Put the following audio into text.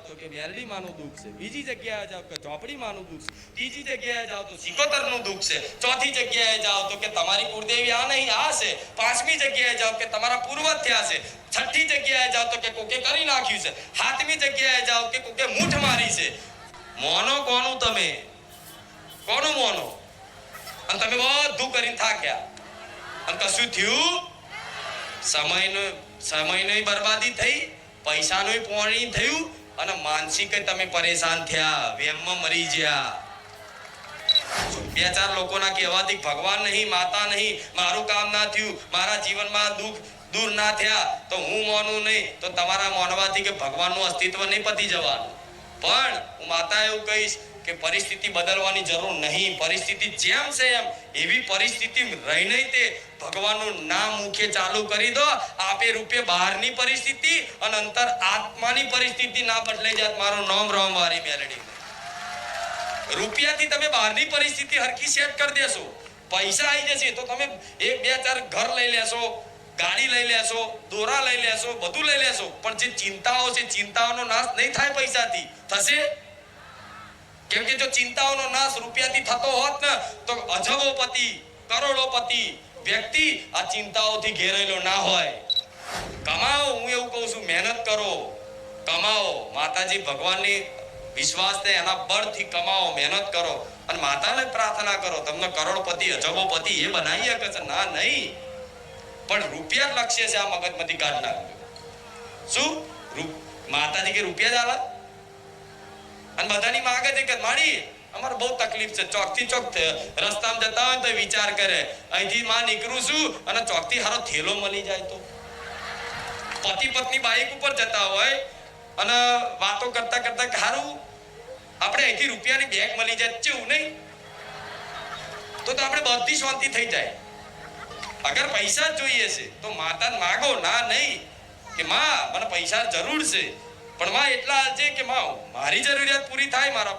તો કે મેરડી માનું દુઃખ છે, બીજી જગ્યાએ જાવ કે ચોપડી માનું દુઃખ છે, ત્રીજી જગ્યાએ જાવ તો સિકોતરનું દુઃખ છે, ચોથી જગ્યાએ જાવ તો કે તમારી કુળદેવી આ નહીં આ છે, પાંચમી જગ્યાએ જાવ કે તમારા પૂર્વજ થયા છે, છઠ્ઠી જગ્યાએ જાવ તો કે કોકે કરી નાખ્યું છે, સાતમી જગ્યાએ જાવ કે કોકે મૂઠ મારી છે. મોનો કોનું તમે? કોનું મોનો? અને તમે બધું કરીને થાક્યા અને કશું થયું? સમયની બરબાદી થઈ, પૈસાનું પોણી થયું અને માનસિક તમે પરેશાન થયા, વેમમાં મરી ગયા. બે ચાર લોકોના કહેવાથી ભગવાન નહીં, માતા નહીં, મારું કામ ના થયું, મારા જીવનમાં દુઃખ દૂર ના થયા તો હું માનું નહીં, તો તમારા માનવાથી કે ભગવાનનું અસ્તિત્વ નહીં પતી જવાનું. પણ હું માતા એવું કહીશ કે પરિસ્થિતિ બદલવાની જરૂર નહીં. પરિસ્થિતિ જેમ છે એમ એવી પરિસ્થિતિ રહી નહીં તે ભગવાનનું નામ મુખે ચાલુ કરી દો. આપે રૂપે બહારની પરિસ્થિતિ અને અંતર આત્માની પરિસ્થિતિ ના બદલાઈ જાય. મારું નામ રામ વારી મેલડી. રૂપિયાથી તમે બહારની પરિસ્થિતિ હરખી સેટ કરી દેશો, પૈસા આવી જશે તો તમે એક બે ચાર ઘર લઈ લેશો, ગાડી લઈ લેશો, દોરા લઈ લેશો, બધું લઈ લેશો. પણ જે ચિંતાઓ છે ચિંતાઓનો નાશ નહીં થાય પૈસાથી. થશે? કેમ કે જો ચિંતાઓનો નાશ રૂપિયાથી થતો હોત ને તો અજબોપતિ કરોડોપતિ વ્યક્તિ આ ચિંતાઓથી ઘેરેલો ના હોય. કમાઓ, હું એવું કહું છું, મહેનત કરો, કમાઓ. માતાજી ભગવાનની વિશ્વાસ છે એના બળથી કમાઓ, મહેનત કરો અને માતાને પ્રાર્થના કરો તમને કરોડપતિ અજબોપતિ એ બનાવી શકે છે. ના નહીં, પણ રૂપિયા લક્ષ્ય છે આ મગજમાંથી કાઢ નાખજો. શું માતાજી કે રૂપિયા જ આલા? અને બધાની માંગે છે કે માડી અમારે બહુ તકલીફ છે, ચોકથી ચોક રસ્તામાં જતા હોય તો વિચાર કરે અહીંથી માં નીકળું છું અને ચોકથી હારો થેલો મળી જાય તો. પતિ પત્ની બાઇક ઉપર જતા હોય અને વાતો કરતા કરતા હારું આપણે અહીંથી રૂપિયાની બેગ મળી જાય કેવું નહીં? તો આપણે બધી શાંતિ થઈ જાય. અગર પૈસા જ જોઈએ છે તો માતાને માગો, ના નહીં કે માં મને પૈસા જરૂર છે પણ માં એટલા છે કે માં મારી જરૂરિયાત પૂરી થાય, મારા